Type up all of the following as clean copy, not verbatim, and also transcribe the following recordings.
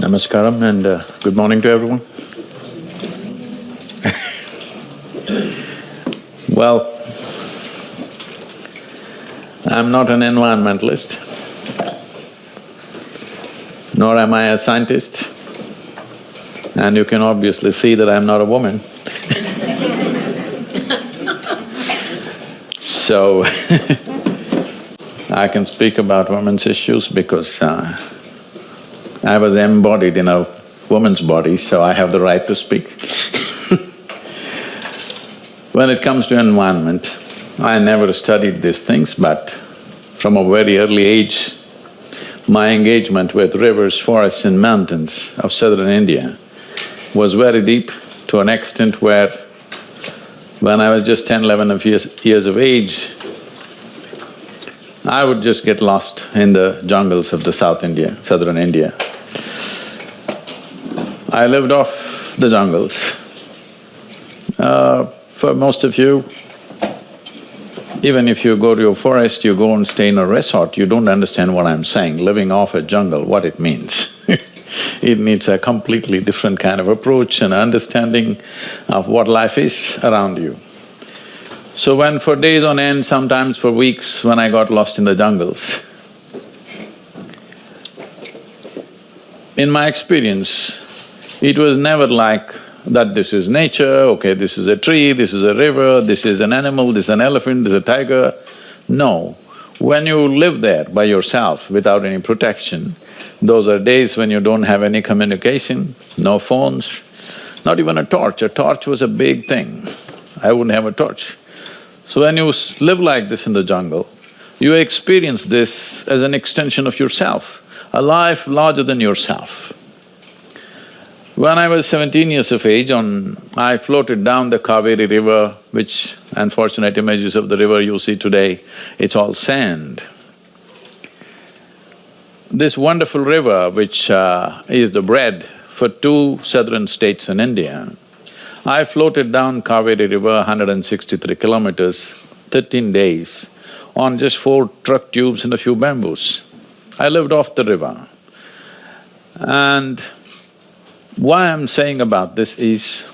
Namaskaram and good morning to everyone. Well, I'm not an environmentalist, nor am I a scientist, and you can obviously see that I'm not a woman. So, I can speak about women's issues because I was embodied in a woman's body, so I have the right to speak. When it comes to environment, I never studied these things, but from a very early age, my engagement with rivers, forests and mountains of southern India was very deep, to an extent where when I was just 10, 11 years of age, I would just get lost in the jungles of the southern India. I lived off the jungles. For most of you, even if you go to a forest, you go and stay in a resort, you don't understand what I'm saying, living off a jungle, what it means. It needs a completely different kind of approach and understanding of what life is around you. So when for days on end, sometimes for weeks, when I got lost in the jungles, in my experience, it was never like that this is nature, okay, this is a tree, this is a river, this is an animal, this is an elephant, this is a tiger. No, when you live there by yourself without any protection, those are days when you don't have any communication, no phones, not even a torch. A torch was a big thing. I wouldn't have a torch. So when you live like this in the jungle, you experience this as an extension of yourself, a life larger than yourself. When I was 17 years of age, I floated down the Kaveri river, which unfortunate images of the river you see today, it's all sand. This wonderful river, which is the bread for two southern states in India, I floated down Kaveri river 163 kilometers, 13 days, on just 4 truck tubes and a few bamboos. I lived off the river. And why I'm saying about this is,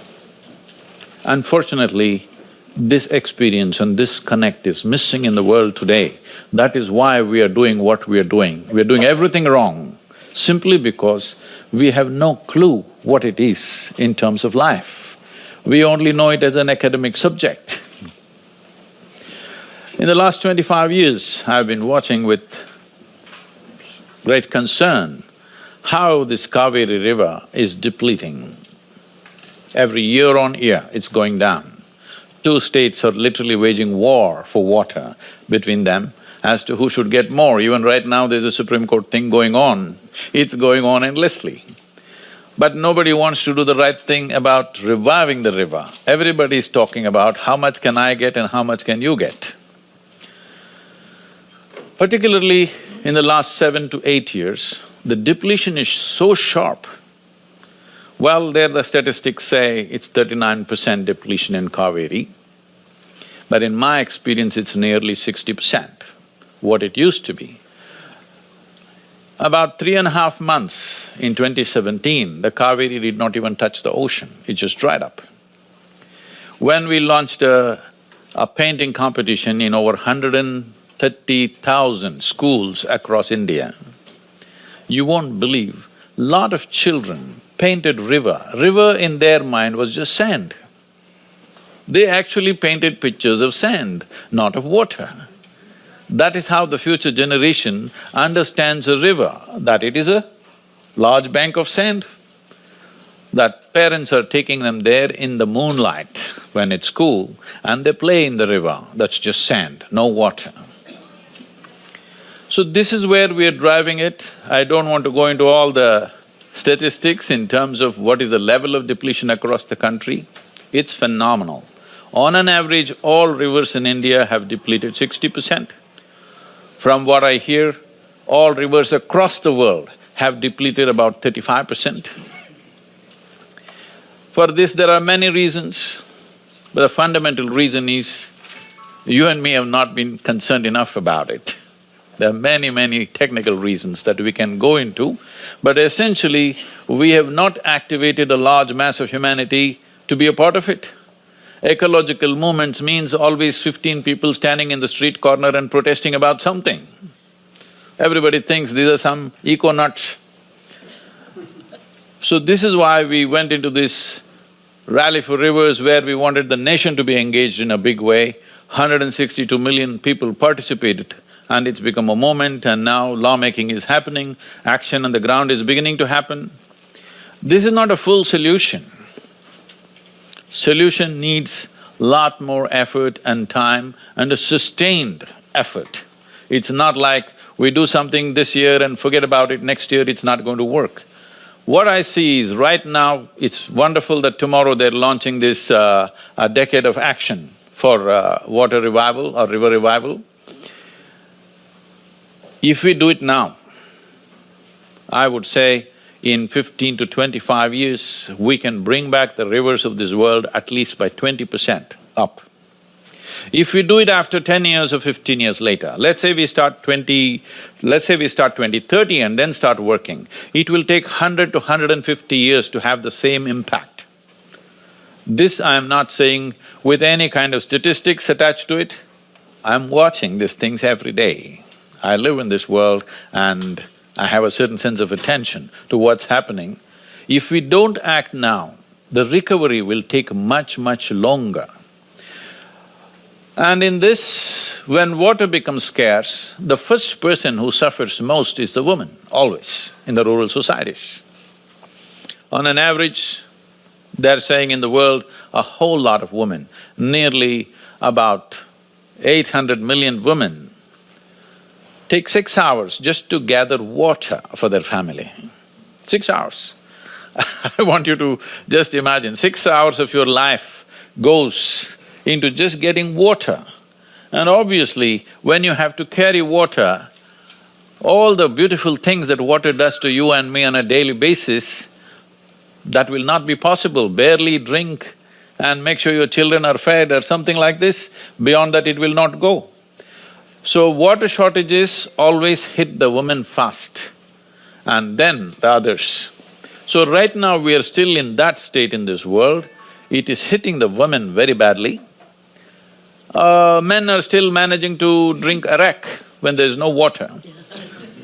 unfortunately, this experience and this connect is missing in the world today. That is why we are doing what we are doing. We are doing everything wrong, simply because we have no clue what it is in terms of life. We only know it as an academic subject. In the last 25 years, I've been watching with great concern how this Kaveri river is depleting. Every year on year, it's going down. 2 states are literally waging war for water between them as to who should get more. Even right now, there's a Supreme Court thing going on. It's going on endlessly. But nobody wants to do the right thing about reviving the river. Everybody is talking about how much can I get and how much can you get. Particularly in the last 7 to 8 years, the depletion is so sharp. Well, there the statistics say it's 39% depletion in Kaveri, but in my experience it's nearly 60%, what it used to be. About 3.5 months in 2017, the Kaveri did not even touch the ocean, it just dried up. When we launched a painting competition in over 130,000 schools across India, you won't believe, lot of children painted river. River in their mind was just sand. They actually painted pictures of sand, not of water. That is how the future generation understands a river, that it is a large bank of sand. That parents are taking them there in the moonlight when it's cool and they play in the river, that's just sand, no water. So this is where we are driving it. I don't want to go into all the statistics in terms of what is the level of depletion across the country. It's phenomenal. On an average, all rivers in India have depleted 60%. From what I hear, all rivers across the world have depleted about 35%. For this, there are many reasons, but the fundamental reason is you and me have not been concerned enough about it. There are many, many technical reasons that we can go into, but essentially, we have not activated a large mass of humanity to be a part of it. Ecological movements means always 15 people standing in the street corner and protesting about something. Everybody thinks these are some eco-nuts. So this is why we went into this Rally for Rivers, where we wanted the nation to be engaged in a big way. 162 million people participated, and it's become a movement, and now lawmaking is happening, action on the ground is beginning to happen. This is not a full solution. Solution needs lot more effort and time and a sustained effort. It's not like we do something this year and forget about it, next year it's not going to work. What I see is right now, it's wonderful that tomorrow they're launching this a decade of action for water revival or river revival. If we do it now, I would say in 15 to 25 years, we can bring back the rivers of this world at least by 20% up. If we do it after 10 years or 15 years later, let's say we start 2030 and then start working, it will take 100 to 150 years to have the same impact. This I am not saying with any kind of statistics attached to it. I'm watching these things every day. I live in this world and I have a certain sense of attention to what's happening. If we don't act now, the recovery will take much, much longer. And in this, when water becomes scarce, the first person who suffers most is the woman, always, in the rural societies. On an average, they're saying in the world, a whole lot of women, nearly about 800 million women, take 6 hours just to gather water for their family. 6 hours. I want you to just imagine, 6 hours of your life goes into just getting water. And obviously, when you have to carry water, all the beautiful things that water does to you and me on a daily basis, that will not be possible. Barely drink and make sure your children are fed or something like this, beyond that it will not go. So water shortages always hit the women first and then the others. So right now we are still in that state in this world, it is hitting the women very badly. Men are still managing to drink arak when there is no water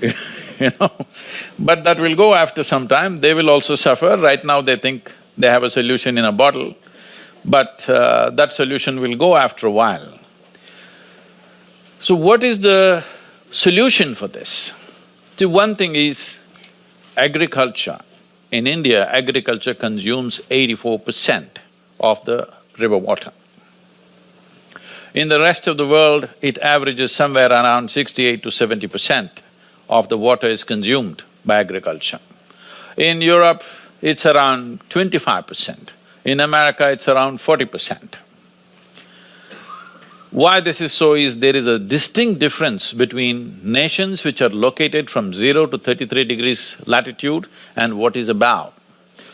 you know. But that will go after some time, they will also suffer. Right now they think they have a solution in a bottle, but that solution will go after a while. So what is the solution for this? See, one thing is agriculture. In India, agriculture consumes 84% of the river water. In the rest of the world, it averages somewhere around 68 to 70% of the water is consumed by agriculture. In Europe, it's around 25%. In America, it's around 40%. Why this is so is there is a distinct difference between nations which are located from 0 to 33 degrees latitude and what is above.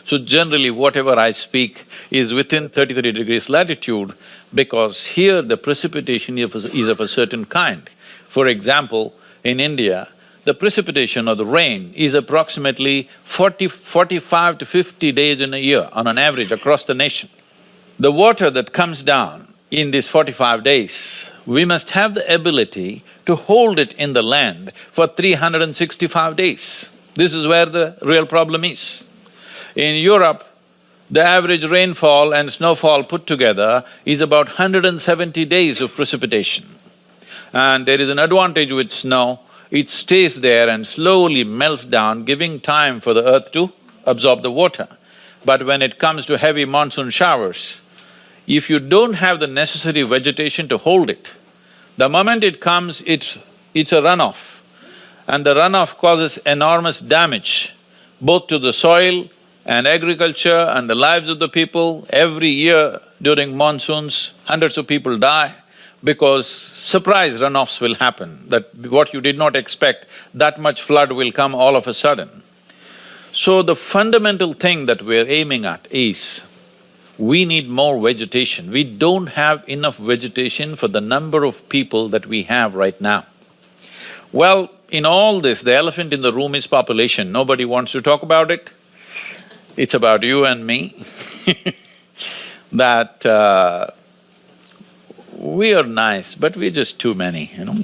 So generally, whatever I speak is within 33 degrees latitude because here the precipitation is of a certain kind. For example, in India, the precipitation or the rain is approximately 45 to 50 days in a year on an average across the nation. The water that comes down in these 45 days, we must have the ability to hold it in the land for 365 days. This is where the real problem is. In Europe, the average rainfall and snowfall put together is about 170 days of precipitation. And there is an advantage with snow, it stays there and slowly melts down, giving time for the earth to absorb the water. But when it comes to heavy monsoon showers, if you don't have the necessary vegetation to hold it, the moment it comes, it's a runoff. And the runoff causes enormous damage both to the soil and agriculture and the lives of the people. Every year during monsoons, hundreds of people die because surprise runoffs will happen, that what you did not expect, that much flood will come all of a sudden. So the fundamental thing that we're aiming at is, we need more vegetation. We don't have enough vegetation for the number of people that we have right now. Well, in all this, the elephant in the room is population. Nobody wants to talk about it. It's about you and me that we are nice, but we're just too many, you know.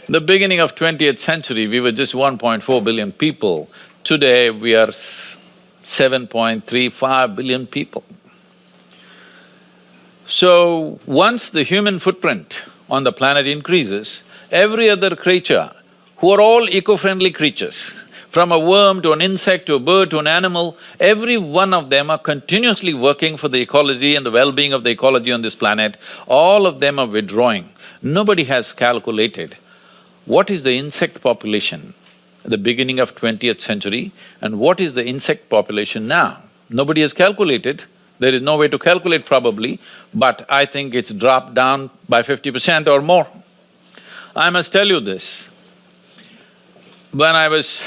The beginning of 20th century, we were just 1.4 billion people. Today, we are 7.35 billion people. So, once the human footprint on the planet increases, every other creature, who are all eco-friendly creatures, from a worm to an insect to a bird to an animal, every one of them are continuously working for the ecology and the well-being of the ecology on this planet. All of them are withdrawing. Nobody has calculated what is the insect population at the beginning of 20th century and what is the insect population now. Nobody has calculated. There is no way to calculate probably, but I think it's dropped down by 50% or more. I must tell you this, when I was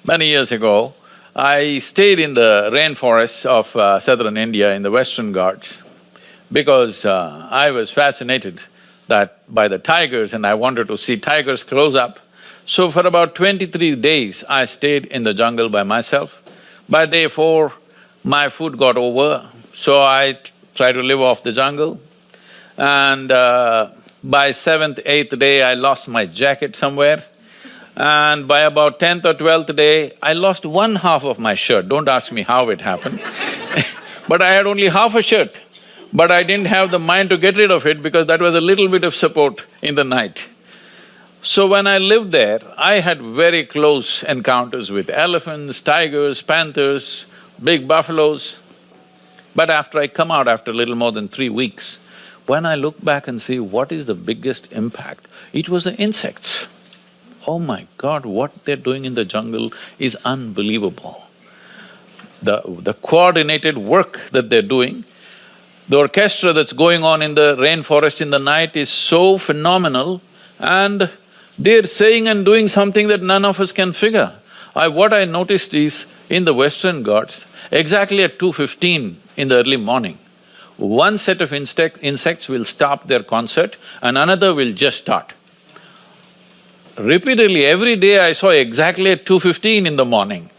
many years ago, I stayed in the rainforests of southern India in the Western Ghats because I was fascinated by the tigers and I wanted to see tigers close up. So for about 23 days, I stayed in the jungle by myself. By day 4, my food got over, so I tried to live off the jungle. And by 7th, 8th day, I lost my jacket somewhere. And by about 10th or 12th day, I lost one half of my shirt. Don't ask me how it happened but I had only half a shirt. But I didn't have the mind to get rid of it because that was a little bit of support in the night. So when I lived there, I had very close encounters with elephants, tigers, panthers, big buffaloes. But after I come out after a little more than 3 weeks, when I look back and see what is the biggest impact, it was the insects. Oh my God, what they're doing in the jungle is unbelievable. The coordinated work that they're doing, the orchestra that's going on in the rainforest in the night is so phenomenal, and they're saying and doing something that none of us can figure. What I noticed is, in the Western Ghats, exactly at 2:15 in the early morning, one set of insects will stop their concert and another will just start. Repeatedly, every day I saw exactly at 2:15 in the morning.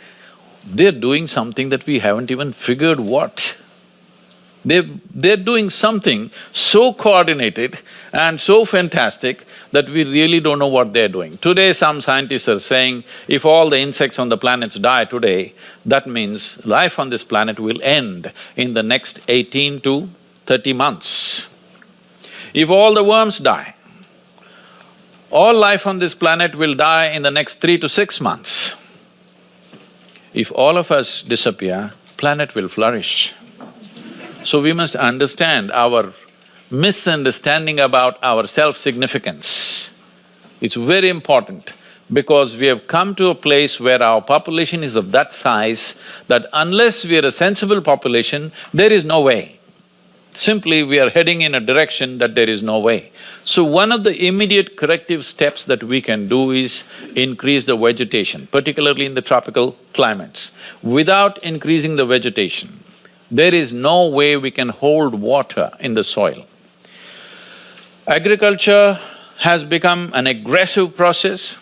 They're doing something that we haven't even figured what. They're doing something so coordinated and so fantastic that we really don't know what they're doing. Today, some scientists are saying if all the insects on the planet die today, that means life on this planet will end in the next 18 to 30 months. If all the worms die, all life on this planet will die in the next 3 to 6 months. If all of us disappear, planet will flourish. So we must understand our misunderstanding about our self-significance. It's very important because we have come to a place where our population is of that size that unless we are a sensible population, there is no way. Simply, we are heading in a direction that there is no way. So one of the immediate corrective steps that we can do is increase the vegetation, particularly in the tropical climates. Without increasing the vegetation, there is no way we can hold water in the soil. Agriculture has become an aggressive process.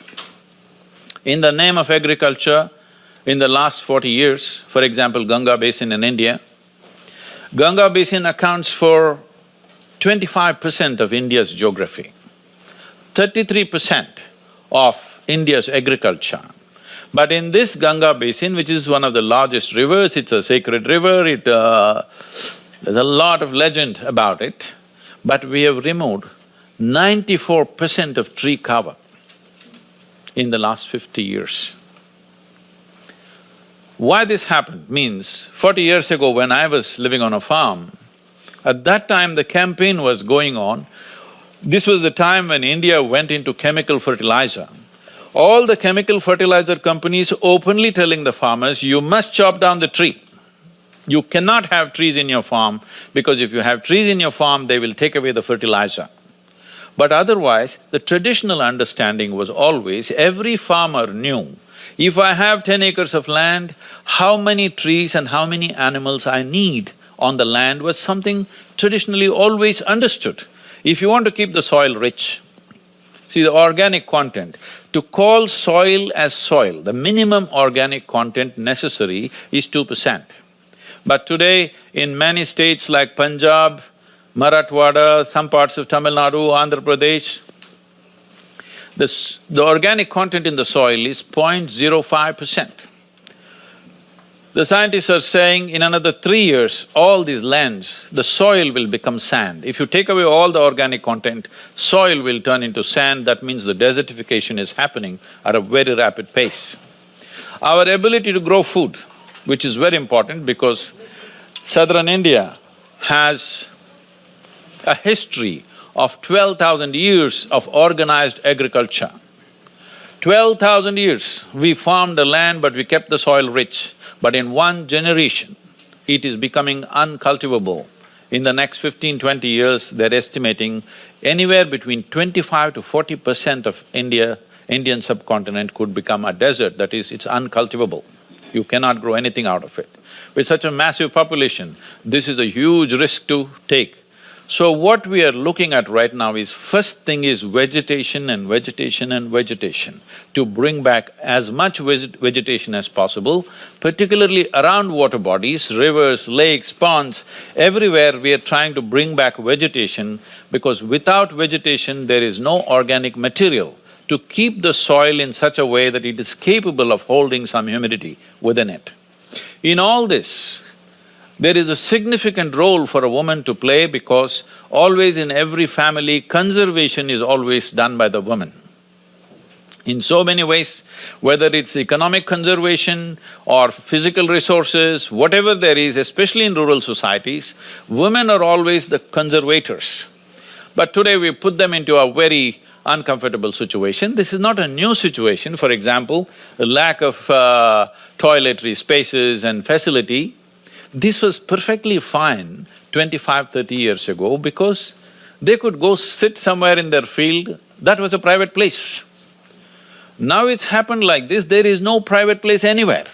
In the name of agriculture, in the last 40 years, for example, Ganga Basin in India, Ganga Basin accounts for 25% of India's geography, 33% of India's agriculture. But in this Ganga Basin, which is one of the largest rivers, it's a sacred river, there's a lot of legend about it, but we have removed 94% of tree cover in the last 50 years. Why this happened means, 40 years ago when I was living on a farm, at that time the campaign was going on. This was the time when India went into chemical fertilizer. All the chemical fertilizer companies openly telling the farmers, you must chop down the tree. You cannot have trees in your farm because if you have trees in your farm, they will take away the fertilizer. But otherwise, the traditional understanding was always, every farmer knew, if I have 10 acres of land, how many trees and how many animals I need on the land was something traditionally always understood. If you want to keep the soil rich, see the organic content, to call soil as soil, the minimum organic content necessary is 2%. But today, in many states like Punjab, Marathwada, some parts of Tamil Nadu, Andhra Pradesh, the organic content in the soil is 0.05%. The scientists are saying in another 3 years, all these lands, the soil will become sand. If you take away all the organic content, soil will turn into sand, that means the desertification is happening at a very rapid pace. Our ability to grow food, which is very important because southern India has a history of 12,000 years of organized agriculture. 12,000 years, we farmed the land but we kept the soil rich. But in one generation, it is becoming uncultivable. In the next 15–20 years, they're estimating anywhere between 25 to 40% of Indian subcontinent could become a desert, that is, it's uncultivable. You cannot grow anything out of it. With such a massive population, this is a huge risk to take. So what we are looking at right now is, first thing is vegetation and vegetation and vegetation, to bring back as much vegetation as possible, particularly around water bodies, rivers, lakes, ponds, everywhere we are trying to bring back vegetation because without vegetation there is no organic material to keep the soil in such a way that it is capable of holding some humidity within it. In all this, there is a significant role for a woman to play because always in every family, conservation is always done by the woman. In so many ways, whether it's economic conservation or physical resources, whatever there is, especially in rural societies, women are always the conservators. But today we put them into a very uncomfortable situation. This is not a new situation. For example, the lack of toiletry spaces and facility, this was perfectly fine 25–30 years ago because they could go sit somewhere in their field, that was a private place. Now it's happened like this, there is no private place anywhere.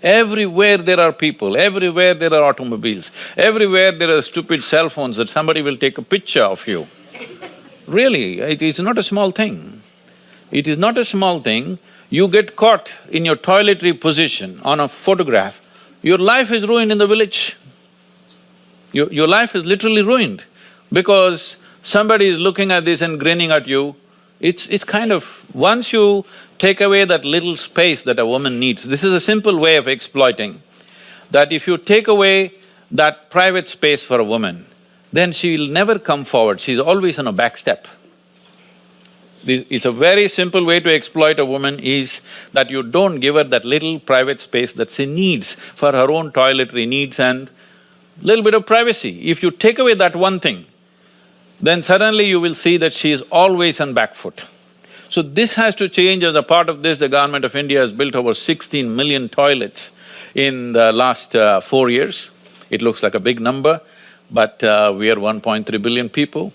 Everywhere there are people, everywhere there are automobiles, everywhere there are stupid cell phones that somebody will take a picture of you. Really, it is not a small thing. It is not a small thing. You get caught in your toiletry position on a photograph, your life is ruined in the village. Your life is literally ruined because somebody is looking at this and grinning at you. It's kind of… once you take away that little space that a woman needs, this is a simple way of exploiting, that if you take away that private space for a woman, then she will never come forward, she's always on a back step. It's a very simple way to exploit a woman is that you don't give her that little private space that she needs for her own toiletry needs and little bit of privacy. If you take away that one thing, then suddenly you will see that she is always on back foot. So this has to change. As a part of this, the government of India has built over 16 million toilets in the last 4 years. It looks like a big number, but we are 1.3 billion people.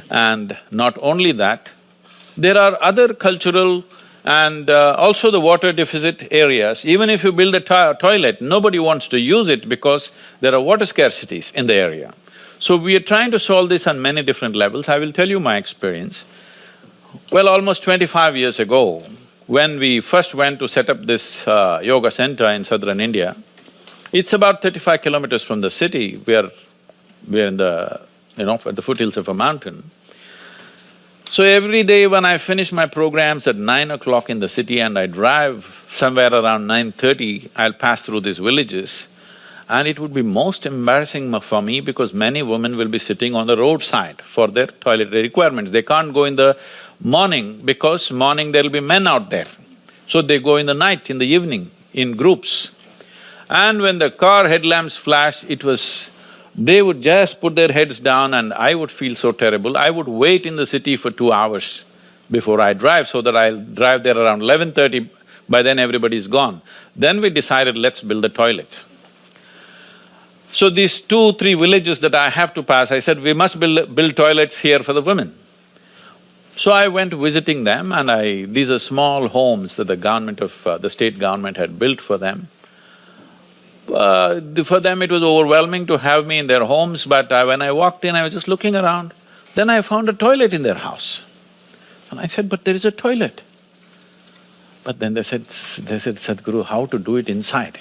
And not only that, there are other cultural and also the water deficit areas. Even if you build a toilet, nobody wants to use it because there are water scarcities in the area. So we are trying to solve this on many different levels. I will tell you my experience. Well, almost 25 years ago, when we first went to set up this yoga center in southern India, it's about 35 kilometers from the city. We're in the… at the foothills of a mountain. So every day when I finish my programs at 9 o'clock in the city and I drive somewhere around 9:30, I'll pass through these villages and it would be most embarrassing for me because many women will be sitting on the roadside for their toiletry requirements. They can't go in the morning because morning there'll be men out there. So they go in the night, in the evening, in groups. And when the car headlamps flash, they would just put their heads down and I would feel so terrible. I would wait in the city for 2 hours before I drive so that I'll drive there around 11:30, by then everybody's gone. Then we decided, let's build the toilets. So these 2–3 villages that I have to pass, I said, we must build toilets here for the women. So I went visiting them and these are small homes that the government of… the state government had built for them. For them it was overwhelming to have me in their homes, but when I walked in, I was just looking around. Then I found a toilet in their house. And I said, but there is a toilet. But then they said, Sadhguru, how to do it inside?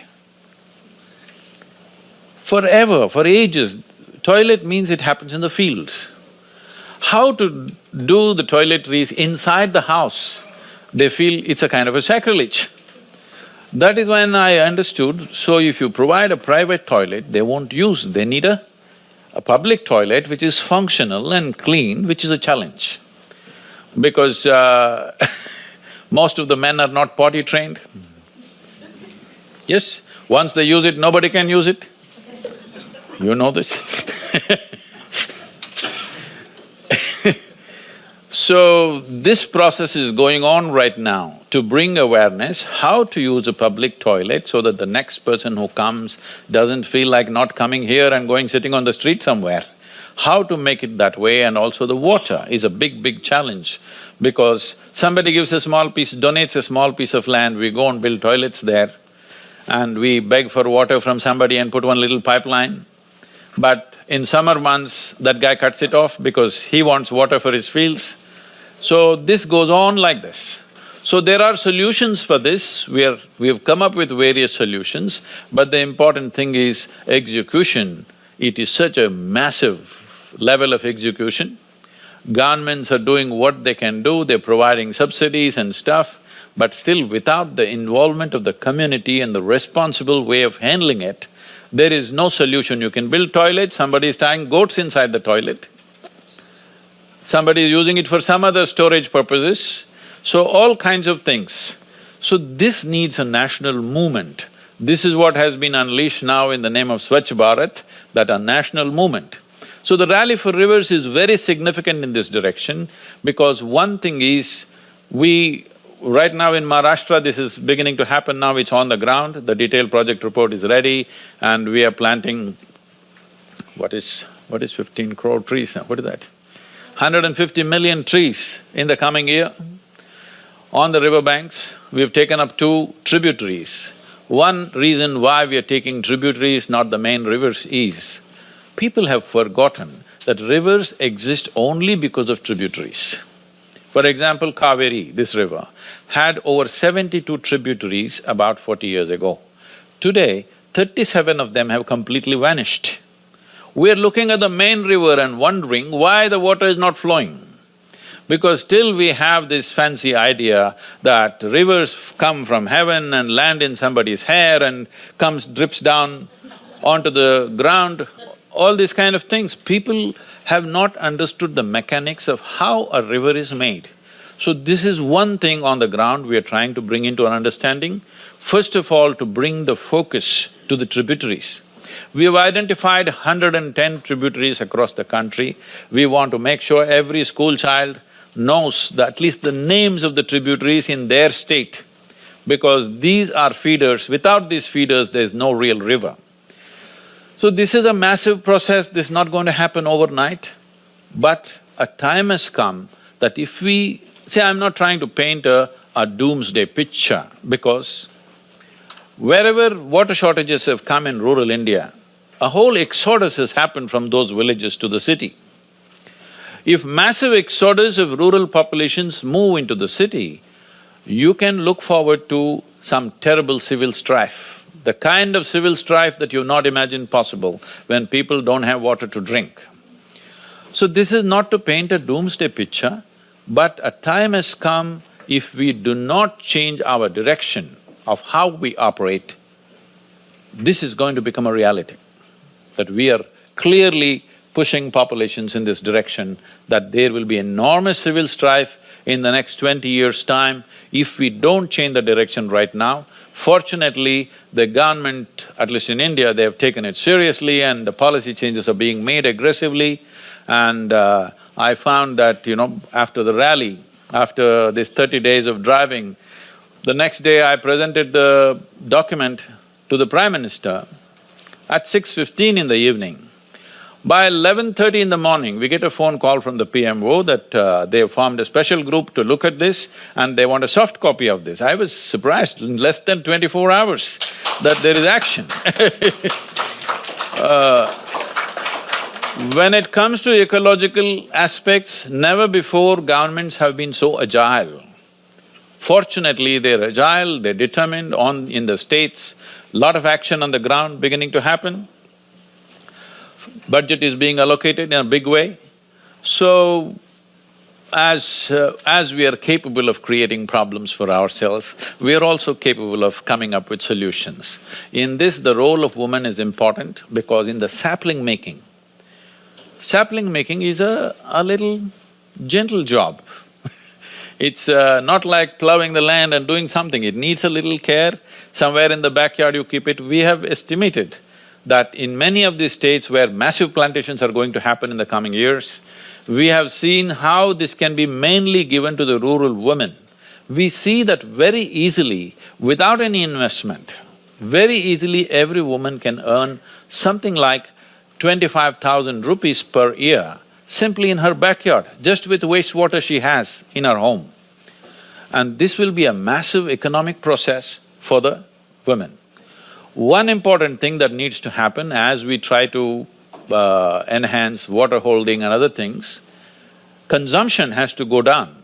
Forever, for ages, toilet means it happens in the fields. How to do the toiletries inside the house, they feel it's a kind of a sacrilege. That is when I understood, so if you provide a private toilet, they won't use, they need a public toilet which is functional and clean, which is a challenge. Because most of the men are not potty trained. Yes, once they use it, nobody can use it. You know this. So, this process is going on right now to bring awareness how to use a public toilet so that the next person who comes doesn't feel like not coming here and going sitting on the street somewhere. How to make it that way, and also the water is a big challenge because somebody gives a small piece, donates a small piece of land, we go and build toilets there and we beg for water from somebody and put one little pipeline. But in summer months, that guy cuts it off because he wants water for his fields. So this goes on like this. So there are solutions for this, we've come up with various solutions, but the important thing is execution. It is such a massive level of execution. Governments are doing what they can do, they're providing subsidies and stuff, but still without the involvement of the community and the responsible way of handling it, there is no solution. You can build toilets, somebody is tying goats inside the toilet. Somebody is using it for some other storage purposes, so all kinds of things. So this needs a national movement. This is what has been unleashed now in the name of Swachh Bharat, that a national movement. So the Rally for Rivers is very significant in this direction because one thing is, right now in Maharashtra, this is beginning to happen now, it's on the ground, the detailed project report is ready and we are planting, what is 15 crore trees now, what is that? 150 million trees in the coming year. On the riverbanks, we've taken up 2 tributaries. One reason why we are taking tributaries, not the main rivers, is people have forgotten that rivers exist only because of tributaries. For example, Kaveri, this river, had over 72 tributaries about 40 years ago. Today, 37 of them have completely vanished. We're looking at the main river and wondering why the water is not flowing. Because still we have this fancy idea that rivers come from heaven and land in somebody's hair and drips down onto the ground, all these kind of things. People have not understood the mechanics of how a river is made. So this is one thing on the ground we are trying to bring into our understanding. First of all, to bring the focus to the tributaries. We have identified 110 tributaries across the country. We want to make sure every school child knows at least the names of the tributaries in their state, because these are feeders. Without these feeders, there's no real river. So this is a massive process, this is not going to happen overnight, but a time has come that if we… See, I'm not trying to paint a doomsday picture, because wherever water shortages have come in rural India, a whole exodus has happened from those villages to the city. If massive exodus of rural populations move into the city, you can look forward to some terrible civil strife, the kind of civil strife that you've not imagined possible when people don't have water to drink. So this is not to paint a doomsday picture, but a time has come, if we do not change our direction of how we operate, this is going to become a reality. That we are clearly pushing populations in this direction, that there will be enormous civil strife in the next 20 years' time if we don't change the direction right now. Fortunately, the government, at least in India, they have taken it seriously and the policy changes are being made aggressively. And I found that, after the rally, after this 30 days of driving, the next day I presented the document to the Prime Minister at 6:15 in the evening. By 11:30 in the morning, we get a phone call from the PMO that they have formed a special group to look at this and they want a soft copy of this. I was surprised, in less than 24 hours, that there is action. When it comes to ecological aspects, never before governments have been so agile. Fortunately, they're agile, they're determined in the states, lot of action on the ground beginning to happen. Budget is being allocated in a big way. So, as we are capable of creating problems for ourselves, we are also capable of coming up with solutions. In this, the role of woman is important because in the sapling making is a little gentle job. It's not like plowing the land and doing something, it needs a little care. Somewhere in the backyard you keep it. We have estimated that in many of these states where massive plantations are going to happen in the coming years, we have seen how this can be mainly given to the rural women. We see that very easily, without any investment, very easily every woman can earn something like 25,000 rupees per year simply in her backyard, just with wastewater she has in her home. And this will be a massive economic process for the women. One important thing that needs to happen as we try to enhance water holding and other things, consumption has to go down.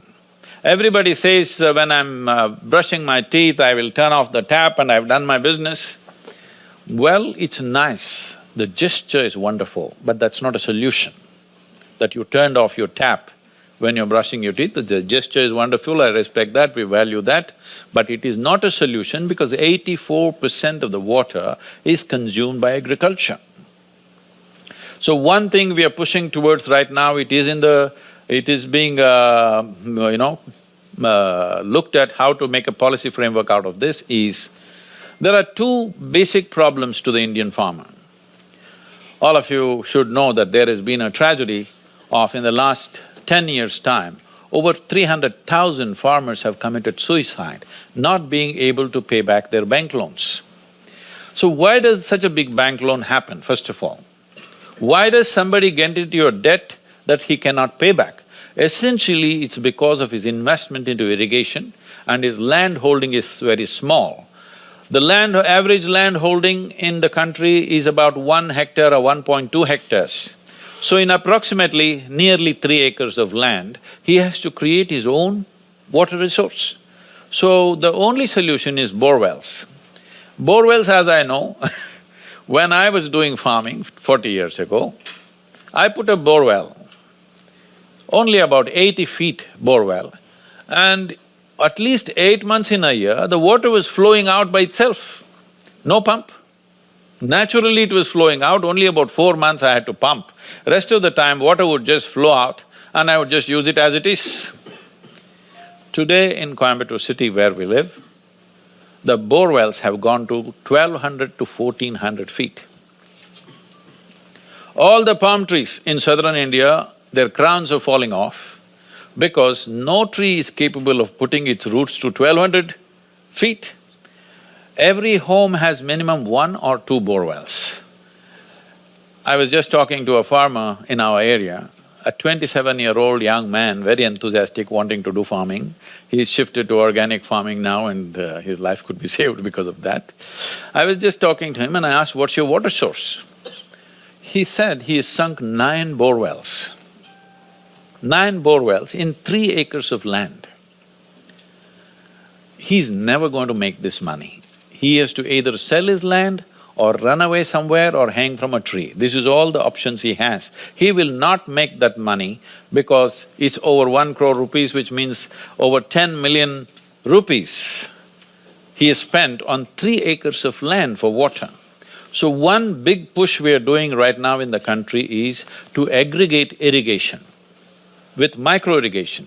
Everybody says, when I'm brushing my teeth, I will turn off the tap and I've done my business. Well, it's nice, the gesture is wonderful, but that's not a solution. That you turned off your tap when you're brushing your teeth, the gesture is wonderful, I respect that, we value that, but it is not a solution because 84% of the water is consumed by agriculture. So one thing we are pushing towards right now, it is being looked at how to make a policy framework out of this is, there are two basic problems to the Indian farmer. All of you should know that there has been a tragedy of in the last 10 years' time, over 300,000 farmers have committed suicide, not being able to pay back their bank loans. So why does such a big bank loan happen, first of all? Why does somebody get into a debt that he cannot pay back? Essentially, it's because of his investment into irrigation and his land holding is very small. The average land holding in the country is about 1 hectare or 1.2 hectares. So in approximately nearly 3 acres of land, he has to create his own water resource. So the only solution is bore wells. Bore wells, as I know, when I was doing farming 40 years ago, I put a bore well, only about 80 feet bore well, and at least 8 months in a year, the water was flowing out by itself, no pump. Naturally it was flowing out, only about 4 months I had to pump. Rest of the time, water would just flow out and I would just use it as it is. Today in Coimbatore city where we live, the bore wells have gone to 1,200 to 1,400 feet. All the palm trees in southern India, their crowns are falling off because no tree is capable of putting its roots to 1,200 feet. Every home has minimum 1 or 2 bore wells. I was just talking to a farmer in our area, a 27-year-old young man, very enthusiastic, wanting to do farming. He's shifted to organic farming now and his life could be saved because of that. I was just talking to him and I asked, what's your water source? He said he has sunk 9 bore wells. 9 bore wells in 3 acres of land. He's never going to make this money. He has to either sell his land or run away somewhere or hang from a tree. This is all the options he has. He will not make that money because it's over 1 crore rupees, which means over 10 million rupees he has spent on 3 acres of land for water. So one big push we are doing right now in the country is to aggregate irrigation with micro-irrigation.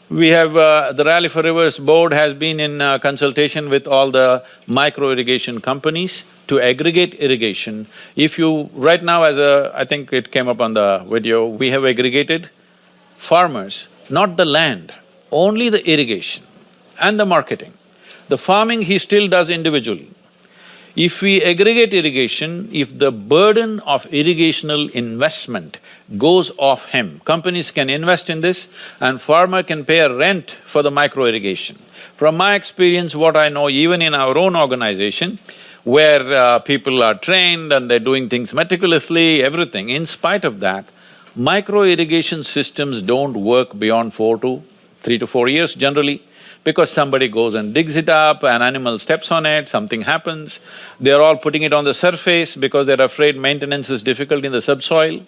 We have… the Rally for Rivers board has been in consultation with all the micro-irrigation companies to aggregate irrigation. If you… right now I think it came up on the video, we have aggregated farmers, not the land, only the irrigation and the marketing. The farming he still does individually. If we aggregate irrigation, if the burden of irrigational investment goes off him, companies can invest in this and farmer can pay a rent for the micro-irrigation. From my experience, what I know, even in our own organization, where people are trained and they're doing things meticulously, everything. In spite of that, micro-irrigation systems don't work beyond 3 to 4 years generally, because somebody goes and digs it up, an animal steps on it, something happens. They're all putting it on the surface because they're afraid maintenance is difficult in the subsoil.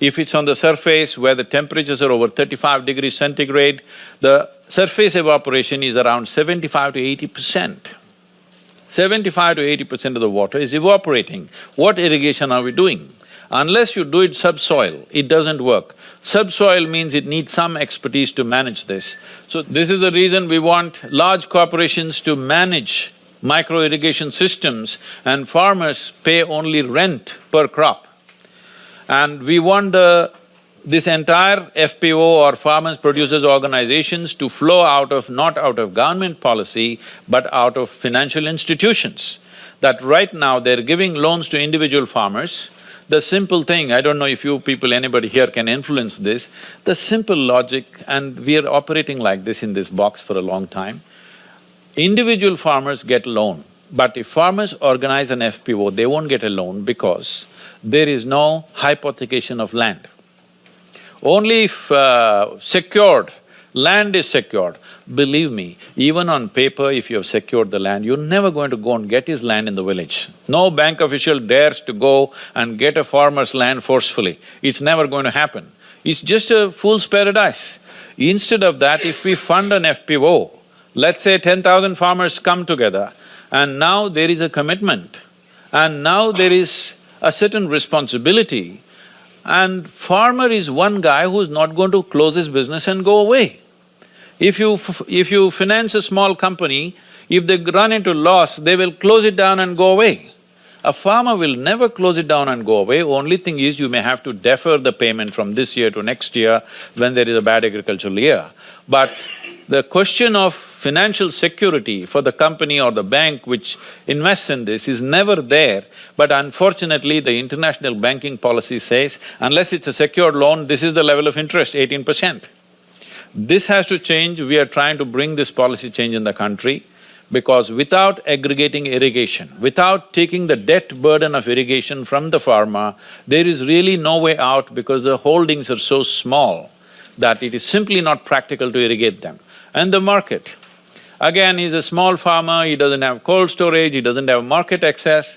If it's on the surface where the temperatures are over 35 degrees centigrade, the surface evaporation is around 75 to 80%. 75 to 80% of the water is evaporating. What irrigation are we doing? Unless you do it subsoil, it doesn't work. Subsoil means it needs some expertise to manage this. So this is the reason we want large corporations to manage micro-irrigation systems and farmers pay only rent per crop. And we want this entire FPO or farmers producers organizations to flow not out of government policy, but out of financial institutions. That right now they're giving loans to individual farmers. The simple thing, I don't know if you people, anybody here can influence this, the simple logic, and we are operating like this in this box for a long time. Individual farmers get loan, but if farmers organize an FPO, they won't get a loan because there is no hypothecation of land. Only if land is secured. Believe me, even on paper, if you have secured the land, you're never going to go and get his land in the village. No bank official dares to go and get a farmer's land forcefully. It's never going to happen. It's just a fool's paradise. Instead of that, if we fund an FPO, let's say 10,000 farmers come together, and now there is a commitment, and now there is a certain responsibility, and farmer is one guy who's not going to close his business and go away. If you finance a small company, if they run into loss, they will close it down and go away. A farmer will never close it down and go away, only thing is you may have to defer the payment from this year to next year when there is a bad agricultural year. But the question of financial security for the company or the bank which invests in this is never there, but unfortunately the international banking policy says, unless it's a secured loan, this is the level of interest, 18%. This has to change. We are trying to bring this policy change in the country, because without aggregating irrigation, without taking the debt burden of irrigation from the farmer, there is really no way out, because the holdings are so small that it is simply not practical to irrigate them. And the market, again, he's a small farmer, he doesn't have cold storage, he doesn't have market access.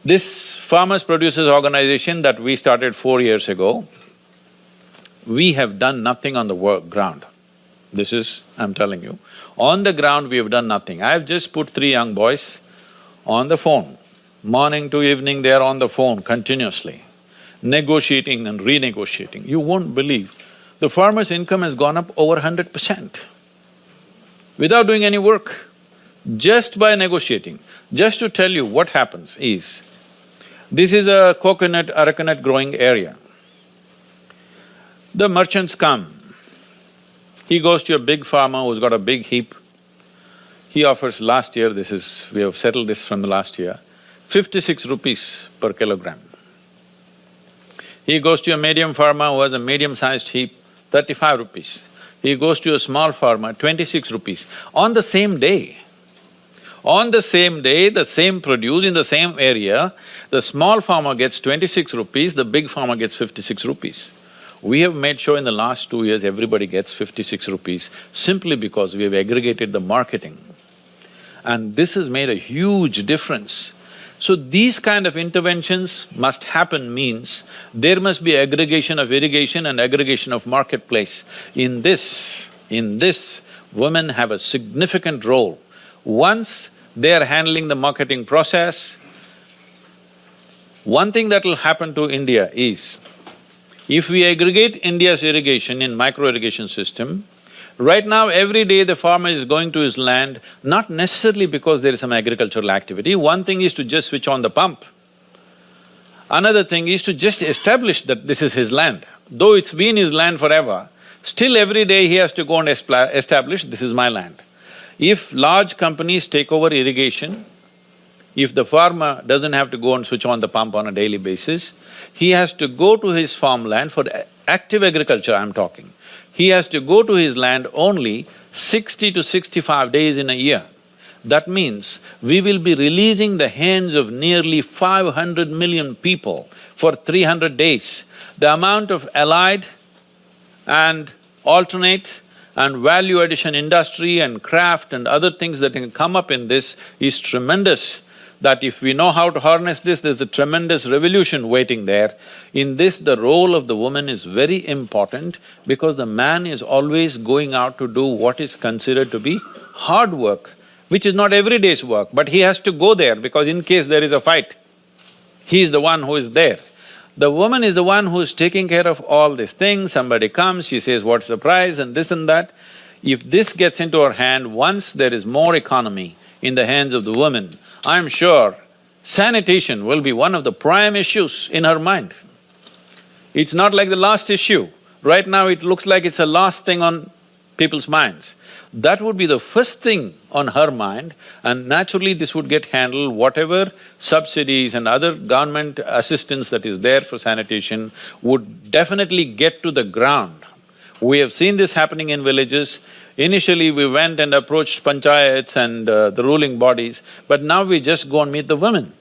This farmers producers organization that we started 4 years ago, we have done nothing on the ground. This is, I'm telling you, on the ground we have done nothing. I've just put 3 young boys on the phone. Morning to evening they are on the phone continuously, negotiating and renegotiating. You won't believe, the farmer's income has gone up over 100% without doing any work, just by negotiating. Just to tell you what happens is, this is a coconut, arecanut growing area. The merchants come, he goes to a big farmer who's got a big heap. He offers last year, we have settled this from the last year, 56 rupees per kilogram. He goes to a medium farmer who has a medium-sized heap, 35 rupees. He goes to a small farmer, 26 rupees. On the same day, the same produce in the same area, the small farmer gets 26 rupees, the big farmer gets 56 rupees. We have made sure in the last 2 years everybody gets 56 rupees simply because we have aggregated the marketing. And this has made a huge difference. So these kind of interventions must happen, means there must be aggregation of irrigation and aggregation of marketplace. In this, women have a significant role. Once they are handling the marketing process, one thing that will happen to India is, if we aggregate India's irrigation in micro-irrigation system, right now every day the farmer is going to his land, not necessarily because there is some agricultural activity. One thing is to just switch on the pump. Another thing is to just establish that this is his land. Though it's been his land forever, still every day he has to go and establish, this is my land. If large companies take over irrigation, if the farmer doesn't have to go and switch on the pump on a daily basis, he has to go to his farmland for active agriculture, I'm talking. He has to go to his land only 60 to 65 days in a year. That means we will be releasing the hands of nearly 500 million people for 300 days. The amount of allied and alternate and value addition industry and craft and other things that can come up in this is tremendous. That if we know how to harness this, there's a tremendous revolution waiting there. In this, the role of the woman is very important because the man is always going out to do what is considered to be hard work, which is not every day's work, but he has to go there because in case there is a fight, he is the one who is there. The woman is the one who is taking care of all these things. Somebody comes, she says, what's the price and this and that. If this gets into her hand, once there is more economy in the hands of the woman, I'm sure sanitation will be one of the prime issues in her mind. It's not like the last issue. Right now it looks like it's the last thing on people's minds. That would be the first thing on her mind, and naturally this would get handled. Whatever subsidies and other government assistance that is there for sanitation would definitely get to the ground. We have seen this happening in villages. Initially we went and approached panchayats and the ruling bodies, but now we just go and meet the women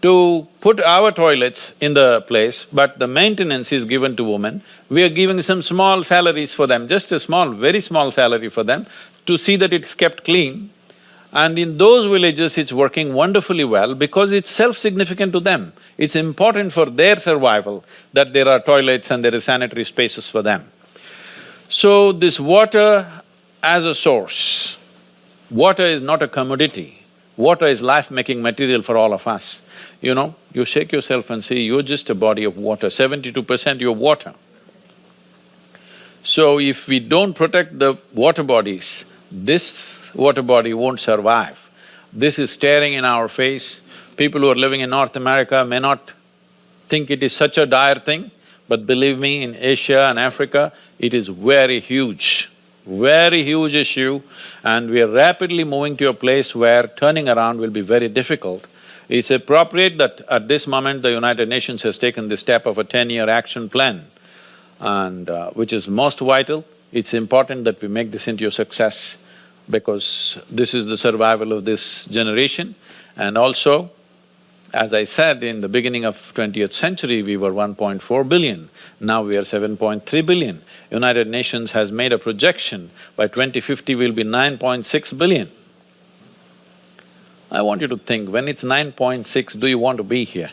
to put our toilets in the place, but the maintenance is given to women. We are giving some small salaries for them, just a small, very small salary for them to see that it's kept clean. And in those villages it's working wonderfully well because it's self-significant to them. It's important for their survival that there are toilets and there are sanitary spaces for them. So this water as a source, water is not a commodity, water is life-making material for all of us. You know, you shake yourself and see, you're just a body of water, 72% you're water. So if we don't protect the water bodies, this water body won't survive. This is staring in our face. People who are living in North America may not think it is such a dire thing, but believe me, in Asia and Africa, it is very huge issue, and we are rapidly moving to a place where turning around will be very difficult. It's appropriate that at this moment the United Nations has taken the step of a 10-year action plan, and which is most vital. It's important that we make this into a success because this is the survival of this generation. And also, as I said, in the beginning of 20th century, we were 1.4 billion, now we are 7.3 billion. United Nations has made a projection, by 2050 we'll be 9.6 billion. I want you to think, when it's 9.6, do you want to be here?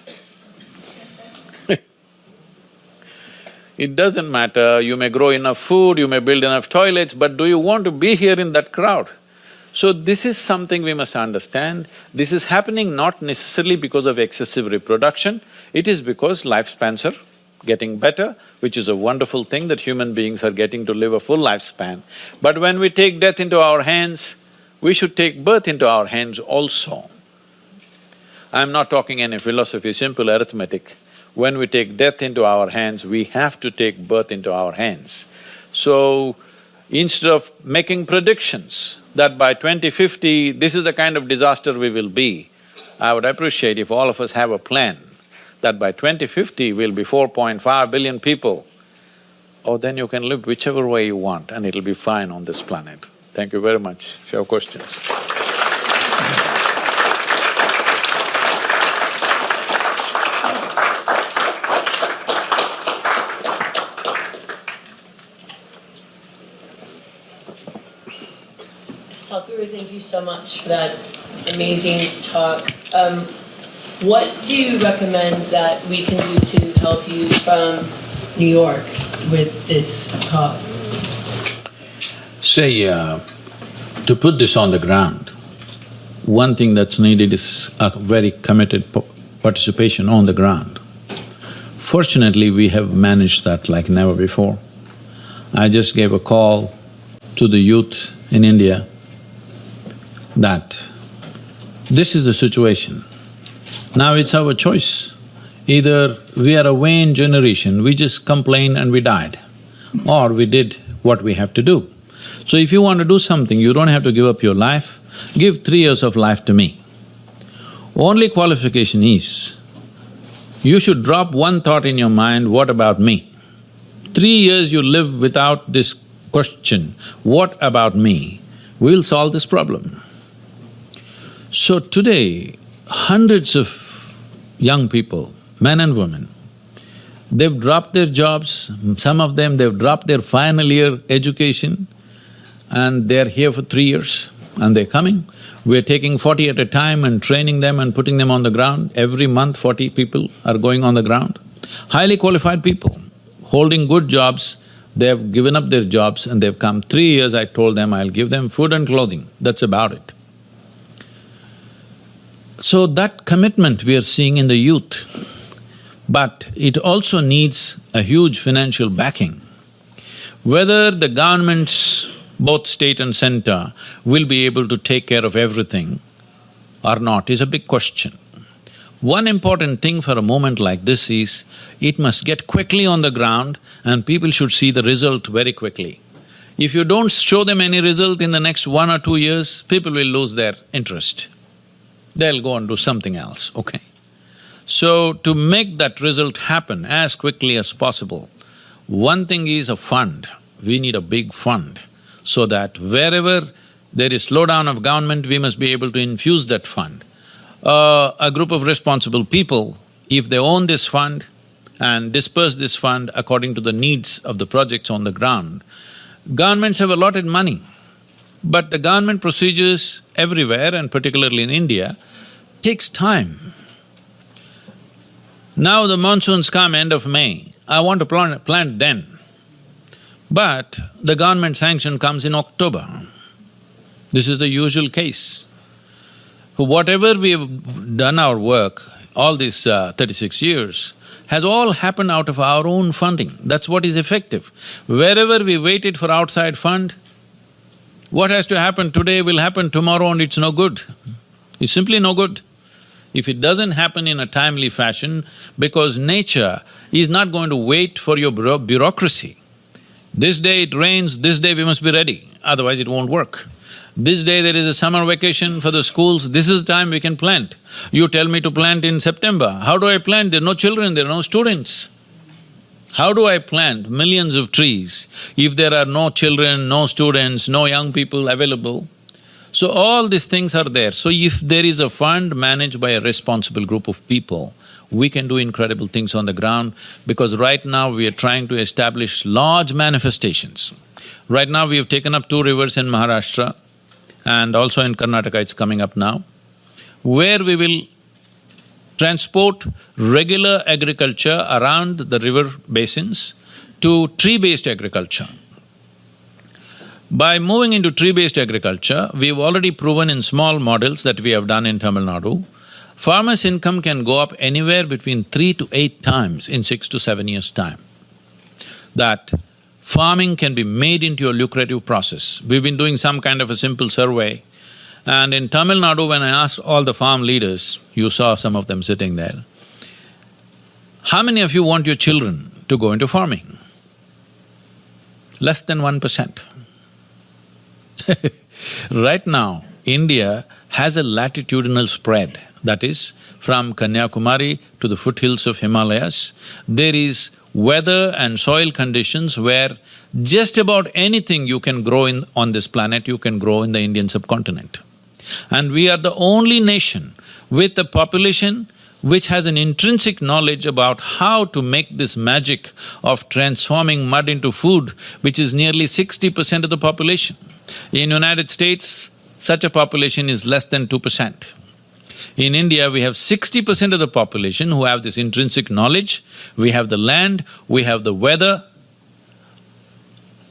It doesn't matter, you may grow enough food, you may build enough toilets, but do you want to be here in that crowd? So this is something we must understand. This is happening not necessarily because of excessive reproduction, it is because lifespans are getting better, which is a wonderful thing that human beings are getting to live a full lifespan. But when we take death into our hands, we should take birth into our hands also. I'm not talking any philosophy, simple arithmetic. When we take death into our hands, we have to take birth into our hands. So, instead of making predictions that by 2050, this is the kind of disaster we will be, I would appreciate if all of us have a plan that by 2050 we'll be 4.5 billion people. Oh, then you can live whichever way you want and it'll be fine on this planet. Thank you very much. If you have questions. Sadhguru, thank you so much for that amazing talk. What do you recommend that we can do to help you from New York with this cause? Say, to put this on the ground, one thing that's needed is a very committed participation on the ground. Fortunately, we have managed that like never before. I just gave a call to the youth in India that this is the situation. Now it's our choice. Either we are a vain generation, we just complain and we died, or we did what we have to do. So if you want to do something, you don't have to give up your life, give 3 years of life to me. Only qualification is, you should drop one thought in your mind, what about me? 3 years you live without this question, what about me? We'll solve this problem. So today, hundreds of young people, men and women, they've dropped their jobs, some of them they've dropped their final year education and they're here for 3 years and they're coming. We're taking 40 at a time and training them and putting them on the ground. Every month 40 people are going on the ground. Highly qualified people, holding good jobs, they have given up their jobs and they've come. 3 years I told them I'll give them food and clothing, that's about it. So that commitment we are seeing in the youth, but it also needs a huge financial backing. Whether the governments, both state and center, will be able to take care of everything or not is a big question. One important thing for a movement like this is, it must get quickly on the ground and people should see the result very quickly. If you don't show them any result in the next 1 or 2 years, people will lose their interest. They'll go and do something else, okay? So, to make that result happen as quickly as possible, one thing is a fund. We need a big fund so that wherever there is slowdown of government, we must be able to infuse that fund. A group of responsible people, if they own this fund and disperse this fund according to the needs of the projects on the ground, governments have allotted money, but the government procedures everywhere and particularly in India takes time. Now the monsoons come end of May, I want to plant then, but the government sanction comes in October. This is the usual case. Whatever we have done our work, all these 36 years, has all happened out of our own funding. That's what is effective. Wherever we waited for outside fund, what has to happen today will happen tomorrow and it's no good. It's simply no good. If it doesn't happen in a timely fashion, because nature is not going to wait for your bureaucracy. This day it rains, this day we must be ready, otherwise it won't work. This day there is a summer vacation for the schools, this is the time we can plant. You tell me to plant in September, how do I plant? There are no children, there are no students. How do I plant millions of trees if there are no children, no students, no young people available? So all these things are there. So if there is a fund managed by a responsible group of people, we can do incredible things on the ground, because right now we are trying to establish large manifestations. Right now we have taken up 2 rivers in Maharashtra and also in Karnataka it's coming up now, where we will transport regular agriculture around the river basins to tree-based agriculture. By moving into tree-based agriculture, we've already proven in small models that we have done in Tamil Nadu, farmers' income can go up anywhere between 3 to 8 times in 6 to 7 years' time. That farming can be made into a lucrative process. We've been doing some kind of a simple survey, and in Tamil Nadu, when I asked all the farm leaders, you saw some of them sitting there, how many of you want your children to go into farming? Less than 1%. Right now, India has a latitudinal spread, that is, from Kanyakumari to the foothills of Himalayas, there is weather and soil conditions where just about anything you can grow on this planet, you can grow in the Indian subcontinent. And we are the only nation with a population which has an intrinsic knowledge about how to make this magic of transforming mud into food, which is nearly 60% of the population. In United States, such a population is less than 2%. In India, we have 60% of the population who have this intrinsic knowledge, we have the land, we have the weather.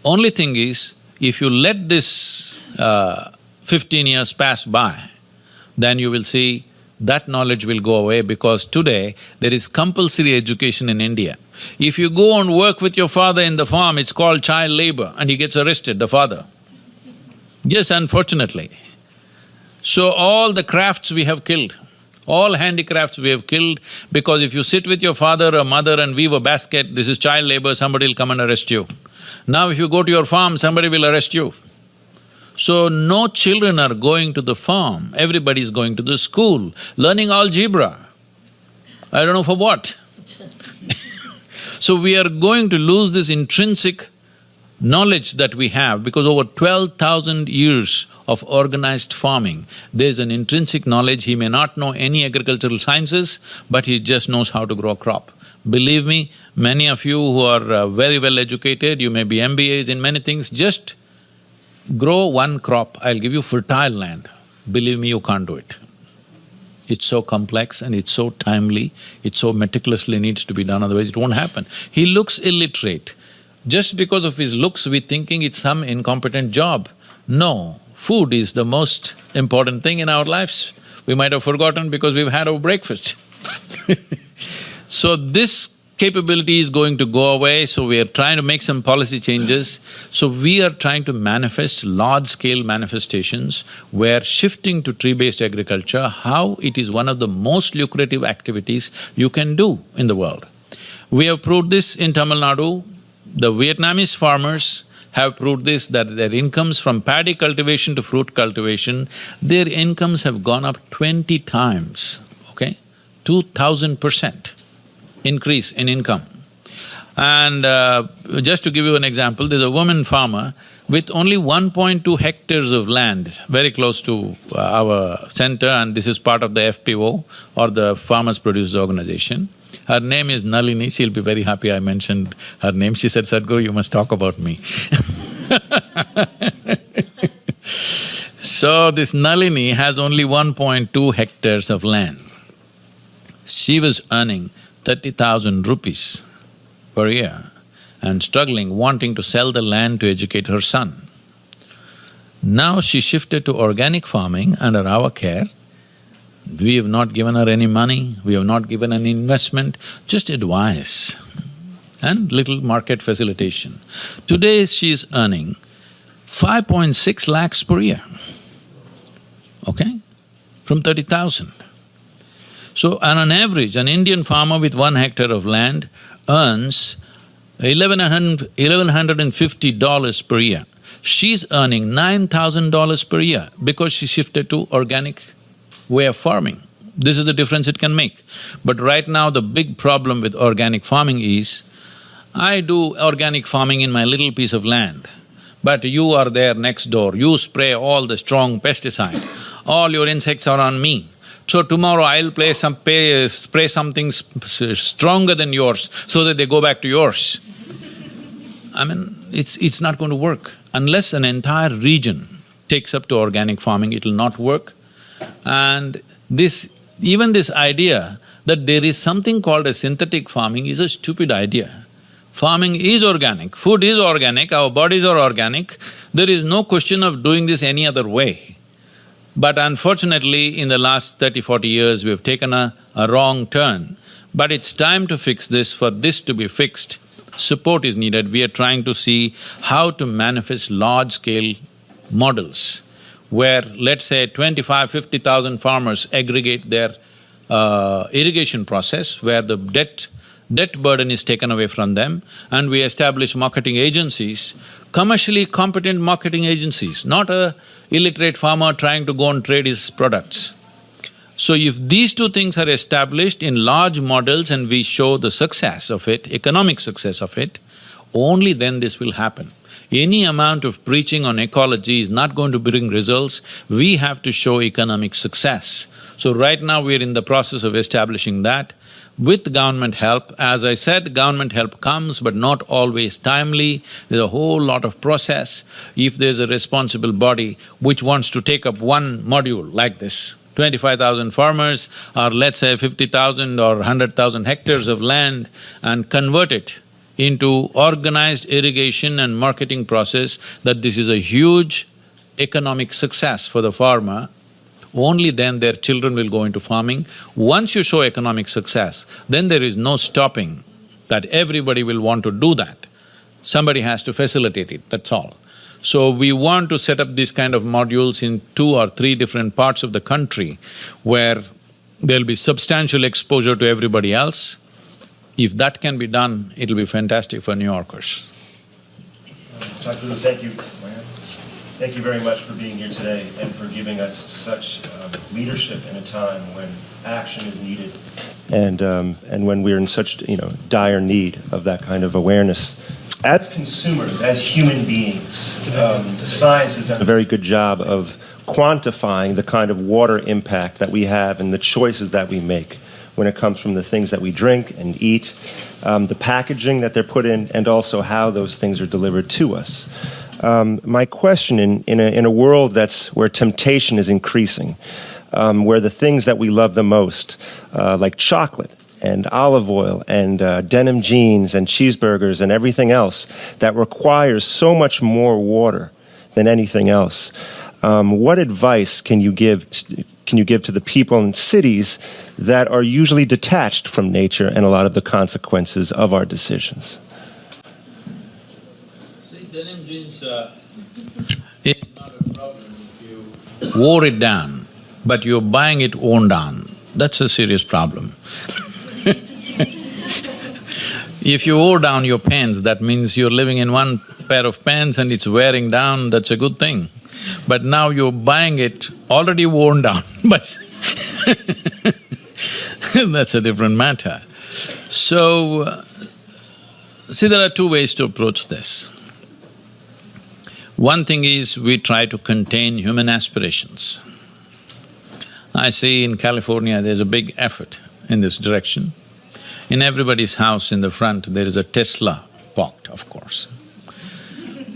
Only thing is, if you let this 15 years pass by, then you will see that knowledge will go away, because today there is compulsory education in India. If you go and work with your father in the farm, it's called child labor and he gets arrested, the father. Yes, unfortunately. So all the crafts we have killed, all handicrafts we have killed, because if you sit with your father or mother and weave a basket, this is child labor, somebody will come and arrest you. Now if you go to your farm, somebody will arrest you. So no children are going to the farm, everybody is going to the school, learning algebra. I don't know for what. So we are going to lose this intrinsic knowledge that we have, because over 12,000 years of organized farming, there's an intrinsic knowledge. He may not know any agricultural sciences, but he just knows how to grow a crop. Believe me, many of you who are very well educated, you may be MBAs in many things, just grow one crop, I'll give you fertile land. Believe me, you can't do it. It's so complex and it's so timely, it so meticulously needs to be done, otherwise it won't happen. He looks illiterate. Just because of his looks, we're thinking it's some incompetent job. No, food is the most important thing in our lives. We might have forgotten because we've had our breakfast. So this capability is going to go away, so we are trying to make some policy changes. So we are trying to manifest large-scale manifestations where shifting to tree-based agriculture, how it is one of the most lucrative activities you can do in the world. We have proved this in Tamil Nadu. The Vietnamese farmers have proved this, that their incomes from paddy cultivation to fruit cultivation, their incomes have gone up 20 times, okay? 2,000% increase in income. And just to give you an example, there's a woman farmer with only 1.2 hectares of land, very close to our center, and this is part of the FPO or the Farmers Producers Organization. Her name is Nalini, she'll be very happy I mentioned her name. She said, "Sadhguru, you must talk about me." So this Nalini has only 1.2 hectares of land. She was earning 30,000 rupees per year and struggling, wanting to sell the land to educate her son. Now she shifted to organic farming under our care. We have not given her any money, we have not given any investment, just advice and little market facilitation. Today she is earning 5.6 lakhs per year, okay, from 30,000. So on an average, an Indian farmer with 1 hectare of land earns $1,150 per year. She's earning $9,000 per year because she shifted to organic way of farming. This is the difference it can make. But right now the big problem with organic farming is, I do organic farming in my little piece of land, but you are there next door, you spray all the strong pesticide, all your insects are on me. So tomorrow I'll spray something stronger than yours so that they go back to yours. I mean, it's not going to work. Unless an entire region takes up to organic farming, it'll not work. And even this idea that there is something called a synthetic farming is a stupid idea. Farming is organic, food is organic, our bodies are organic, there is no question of doing this any other way. But unfortunately, in the last 30-40 years, we've taken a wrong turn. But it's time to fix this. For this to be fixed, support is needed. We are trying to see how to manifest large-scale models where, let's say, 25,000–50,000 farmers aggregate their irrigation process, where the debt burden is taken away from them, and we establish marketing agencies, commercially competent marketing agencies, not a illiterate farmer trying to go and trade his products. So if these two things are established in large models and we show the success of it, economic success of it, only then this will happen. Any amount of preaching on ecology is not going to bring results, we have to show economic success. So right now we're in the process of establishing that. With government help, as I said, government help comes but not always timely, there's a whole lot of process. If there's a responsible body which wants to take up one module like this, 25,000 farmers or let's say 50,000 or 100,000 hectares of land and convert it into organized irrigation and marketing process, that this is a huge economic success for the farmer, only then their children will go into farming. Once you show economic success, then there is no stopping that everybody will want to do that. Somebody has to facilitate it, that's all. So we want to set up these kind of modules in 2 or 3 different parts of the country where there'll be substantial exposure to everybody else. If that can be done, it'll be fantastic for New Yorkers. Sadhguru, thank you. Thank you very much for being here today and for giving us such leadership in a time when action is needed and when we're in such dire need of that kind of awareness. As consumers, as human beings, science has done a very good job of quantifying the kind of water impact that we have and the choices that we make when it comes from the things that we drink and eat, the packaging that they're put in, and also how those things are delivered to us. My question, in a world where temptation is increasing, where the things that we love the most, like chocolate and olive oil and denim jeans and cheeseburgers and everything else that requires so much more water than anything else, what advice can you give to the people in cities that are usually detached from nature and a lot of the consequences of our decisions? See, denim jeans is not a problem if you wore it down, but you're buying it worn down. That's a serious problem. If you wore down your pants, that means you're living in one pair of pants and it's wearing down, that's a good thing. But now you're buying it already worn down, but that's a different matter. So, see, there are two ways to approach this. One thing is we try to contain human aspirations. I see in California there's a big effort in this direction. In everybody's house in the front there is a Tesla parked, of course.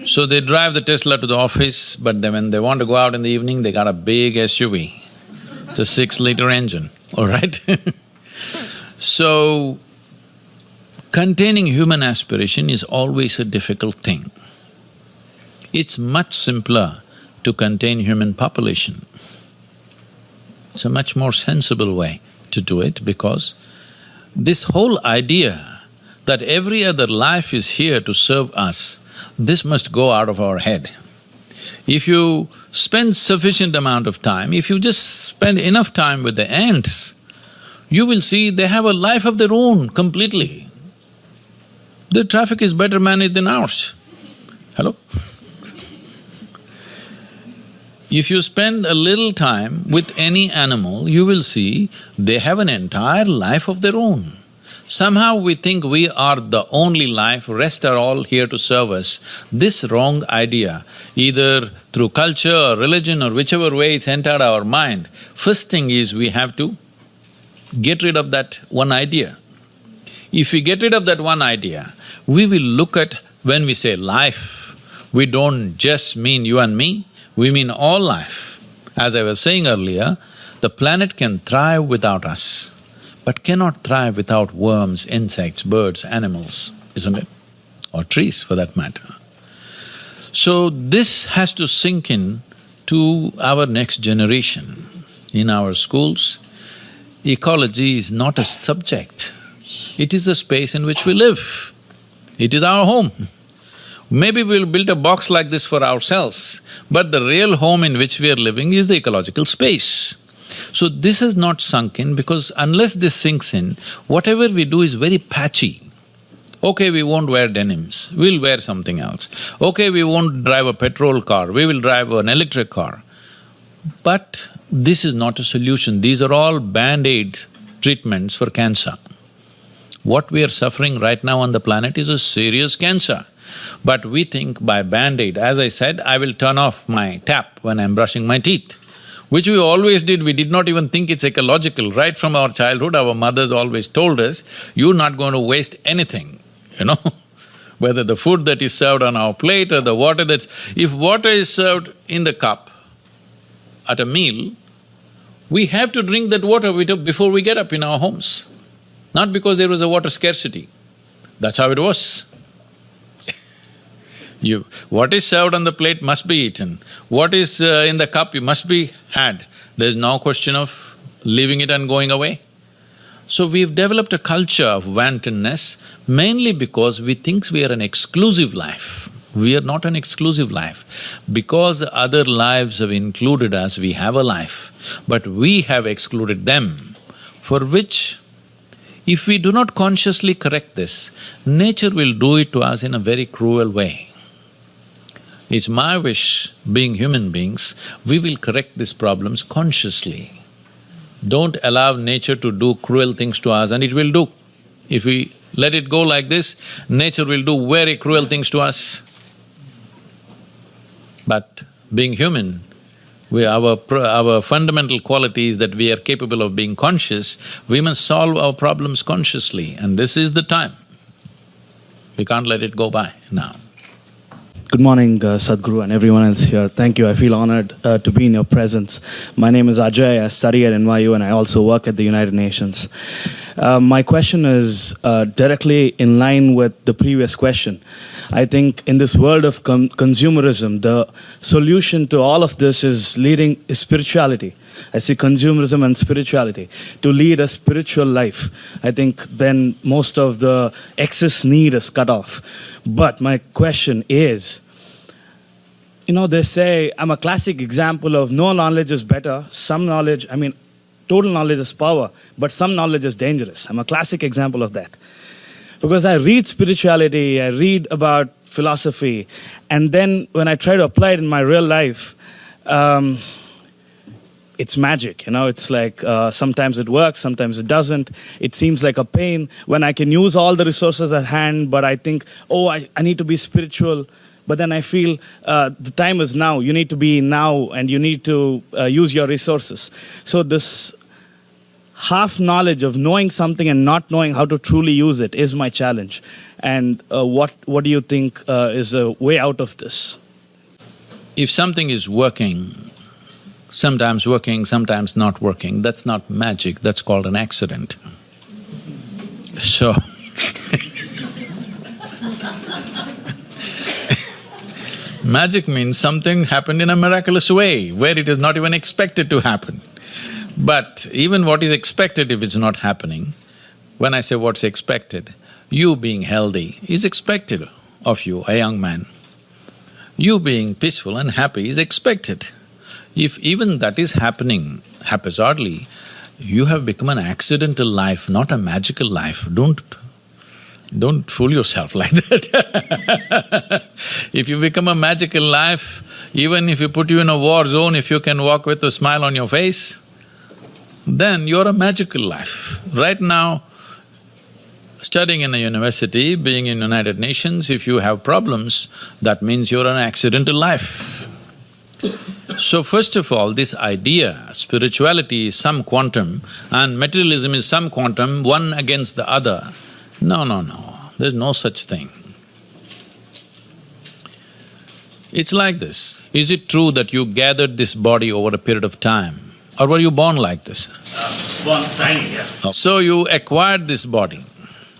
So they drive the Tesla to the office, but then when they want to go out in the evening, they got a big SUV. It's a 6-liter engine, all right? So, containing human aspiration is always a difficult thing. It's much simpler to contain human population. It's a much more sensible way to do it, because this whole idea that every other life is here to serve us, this must go out of our head. If you spend sufficient amount of time, if you just spend enough time with the ants, you will see they have a life of their own completely. Their traffic is better managed than ours. Hello? If you spend a little time with any animal, you will see they have an entire life of their own. Somehow we think we are the only life, rest are all here to serve us. This wrong idea, either through culture or religion or whichever way it's entered our mind, first thing is we have to get rid of that one idea. If we get rid of that one idea, we will look at, when we say life, we don't just mean you and me, we mean all life. As I was saying earlier, the planet can thrive without us, but cannot thrive without worms, insects, birds, animals, isn't it? Or trees, for that matter. So this has to sink in to our next generation. In our schools, ecology is not a subject, it is a space in which we live. It is our home. Maybe we'll build a box like this for ourselves, but the real home in which we are living is the ecological space. So this has not sunk in, because unless this sinks in, whatever we do is very patchy. Okay, we won't wear denims, we'll wear something else. Okay, we won't drive a petrol car, we will drive an electric car. But this is not a solution, these are all band-aid treatments for cancer. What we are suffering right now on the planet is a serious cancer. But we think by band-aid, as I said, I will turn off my tap when I'm brushing my teeth, which we always did. We did not even think it's ecological. Right from our childhood, our mothers always told us, you're not going to waste anything, you know whether the food that is served on our plate or the water that's… If water is served in the cup at a meal, we have to drink that water before we get up in our homes. Not because there was a water scarcity, that's how it was. What is served on the plate must be eaten, what is in the cup must be had. There's no question of leaving it and going away. So we've developed a culture of wantonness mainly because we think we are an exclusive life. We are not an exclusive life. Because other lives have included us, we have a life, but we have excluded them, for which if we do not consciously correct this, nature will do it to us in a very cruel way. It's my wish, being human beings, we will correct these problems consciously. Don't allow nature to do cruel things to us, and it will do. If we let it go like this, nature will do very cruel things to us. But being human, our fundamental quality is that we are capable of being conscious. We must solve our problems consciously, and this is the time. We can't let it go by now. Good morning, Sadhguru and everyone else here. Thank you. I feel honored to be in your presence. My name is Ajay. I study at NYU and I also work at the United Nations. My question is directly in line with the previous question. I think in this world of consumerism, the solution to all of this is spirituality. I see consumerism and spirituality. To lead a spiritual life, I think then most of the excess need is cut off. But my question is, they say, I'm a classic example of no knowledge is better, some knowledge, total knowledge is power, but some knowledge is dangerous. I'm a classic example of that. Because I read spirituality, I read about philosophy, and then when I try to apply it in my real life, it's magic, it's like sometimes it works, sometimes it doesn't. It seems like a pain when I can use all the resources at hand, but I think, I need to be spiritual. But then I feel the time is now. You need to be now and you need to use your resources. So this half knowledge of knowing something and not knowing how to truly use it is my challenge. And what do you think is a way out of this? If something is working, sometimes not working, that's not magic, that's called an accident. So magic means something happened in a miraculous way, where it is not even expected to happen. But even what is expected, if it's not happening, when I say what's expected, you being healthy is expected of you, a young man. You being peaceful and happy is expected. If even that is happening haphazardly, you have become an accidental life, not a magical life. Don't fool yourself like that. If you become a magical life, even if you put you in a war zone, if you can walk with a smile on your face, then you're a magical life. Right now, studying in a university, being in United Nations, if you have problems, that means you're an accidental life. So first of all, this idea, spirituality is some quantum and materialism is some quantum, one against the other. No, there's no such thing. It's like this. Is it true that you gathered this body over a period of time? Or were you born like this? Born tiny, yeah. So you acquired this body.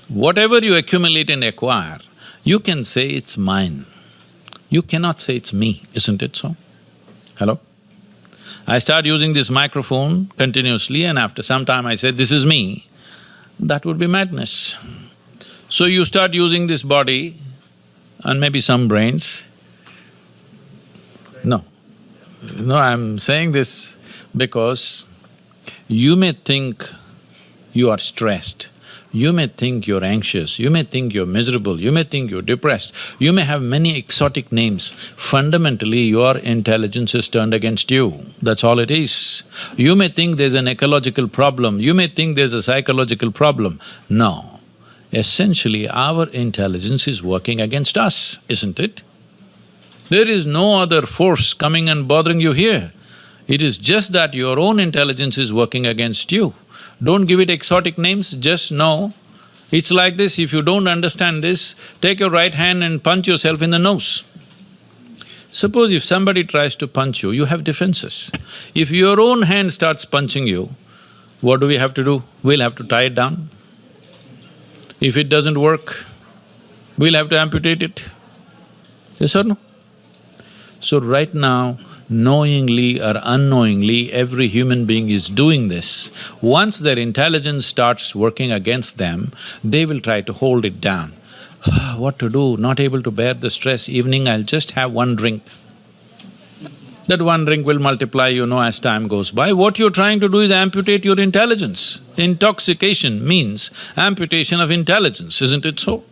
Whatever you accumulate and acquire, you can say it's mine. You cannot say it's me, isn't it so? Hello? I start using this microphone continuously and after some time I say, this is me, that would be madness. So you start using this body and maybe some brains. No, I'm saying this because you may think you are stressed, you may think you're anxious, you may think you're miserable, you may think you're depressed, you may have many exotic names. Fundamentally, your intelligence is turned against you, that's all it is. You may think there's an ecological problem, you may think there's a psychological problem. No, essentially our intelligence is working against us, isn't it? There is no other force coming and bothering you here. It is just that your own intelligence is working against you. Don't give it exotic names, just know. It's like this, if you don't understand this, take your right hand and punch yourself in the nose. Suppose if somebody tries to punch you, you have defenses. If your own hand starts punching you, what do we have to do? We'll have to tie it down. If it doesn't work, we'll have to amputate it. Yes or no? So right now, knowingly or unknowingly, every human being is doing this. Once their intelligence starts working against them, they will try to hold it down. What to do? Not able to bear the stress, evening I'll just have one drink. That one drink will multiply, as time goes by. What you're trying to do is amputate your intelligence. Intoxication means amputation of intelligence, isn't it so?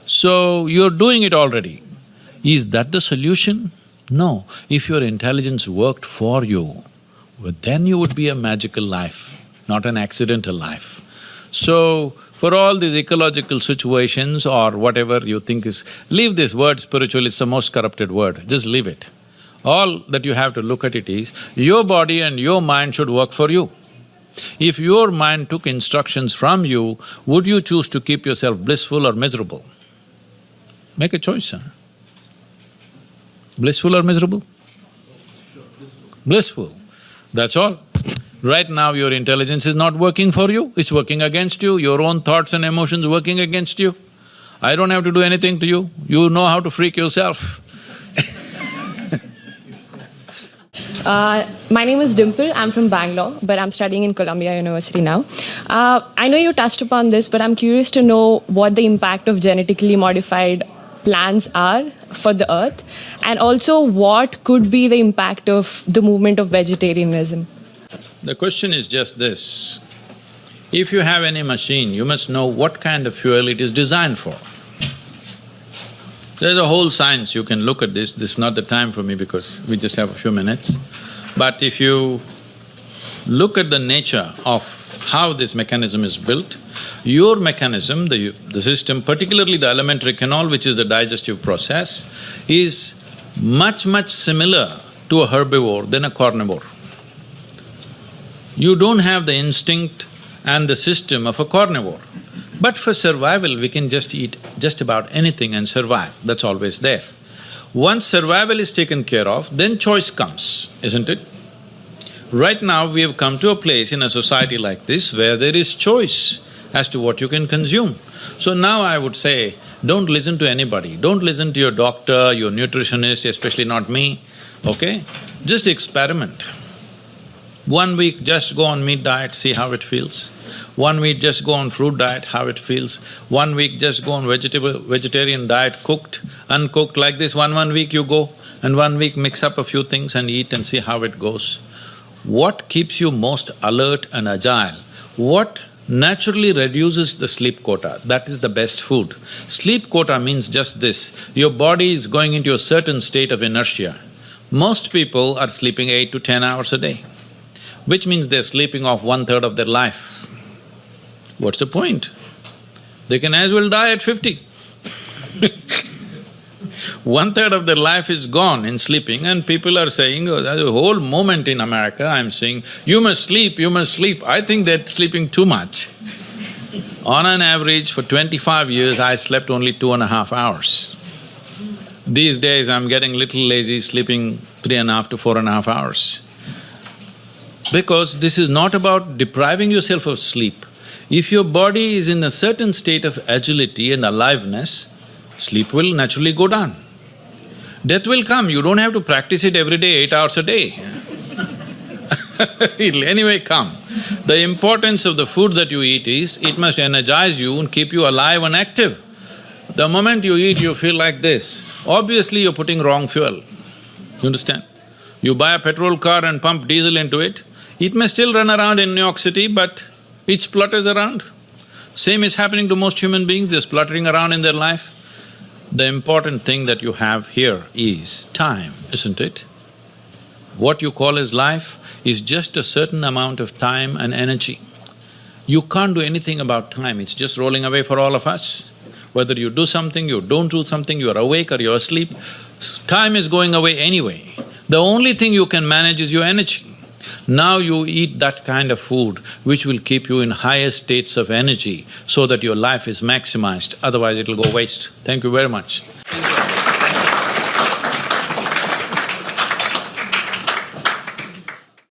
So, you're doing it already. Is that the solution? No. If your intelligence worked for you, well, then you would be a magical life, not an accidental life. So, For all these ecological situations or whatever you think is… leave this word spiritual, it's the most corrupted word, just leave it. All that you have to look at it is, your body and your mind should work for you. If your mind took instructions from you, would you choose to keep yourself blissful or miserable? Make a choice, sir. Blissful or miserable? Blissful, that's all. Right now your intelligence is not working for you, it's working against you, your own thoughts and emotions working against you. I don't have to do anything to you, you know how to freak yourself. My name is Dimple. I'm from Bangalore, but I'm studying in Columbia University now. I know you touched upon this, but I'm curious to know what the impact of genetically modified plants are for the earth, and also what could be the impact of the movement of vegetarianism. The question is just this, if you have any machine, you must know what kind of fuel it is designed for. There's a whole science, you can look at this is not the time for me because we just have a few minutes. But if you look at the nature of how this mechanism is built, your mechanism, the system, particularly the alimentary canal, which is the digestive process, is much similar to a herbivore than a carnivore. You don't have the instinct and the system of a carnivore. But for survival, we can just eat just about anything and survive, that's always there. Once survival is taken care of, then choice comes, isn't it? Right now, we have come to a place in a society like this where there is choice as to what you can consume. So now I would say, don't listen to anybody, don't listen to your doctor, your nutritionist, especially not me, okay? Just experiment. 1 week, just go on meat diet, see how it feels. 1 week, just go on fruit diet, how it feels. 1 week, just go on vegetarian diet, cooked, uncooked, like this. One week you go, and 1 week mix up a few things and eat and see how it goes. What keeps you most alert and agile? What naturally reduces the sleep quota? That is the best food. Sleep quota means just this, your body is going into a certain state of inertia. Most people are sleeping 8 to 10 hours a day, which means they're sleeping off 1/3 of their life. What's the point? They can as well die at 50. 1/3 of their life is gone in sleeping, and people are saying, oh, there's a whole movement in America, I'm saying, you must sleep, you must sleep. I think they're sleeping too much. On an average, for 25 years, I slept only 2.5 hours. These days, I'm getting little lazy, sleeping 3.5 to 4.5 hours. Because this is not about depriving yourself of sleep. If your body is in a certain state of agility and aliveness, sleep will naturally go down. Death will come, you don't have to practice it every day, 8 hours a day. It'll anyway come. The importance of the food that you eat is, it must energize you and keep you alive and active. The moment you eat, you feel like this, obviously you're putting wrong fuel, you understand? You buy a petrol car and pump diesel into it, it may still run around in New York City, but it splutters around. Same is happening to most human beings, they're spluttering around in their life. The important thing that you have here is time, isn't it? What you call as life is just a certain amount of time and energy. You can't do anything about time, it's just rolling away for all of us. Whether you do something, you don't do something, you're awake or you're asleep, time is going away anyway. The only thing you can manage is your energy. Now you eat that kind of food which will keep you in higher states of energy so that your life is maximized, otherwise it'll go waste. Thank you very much.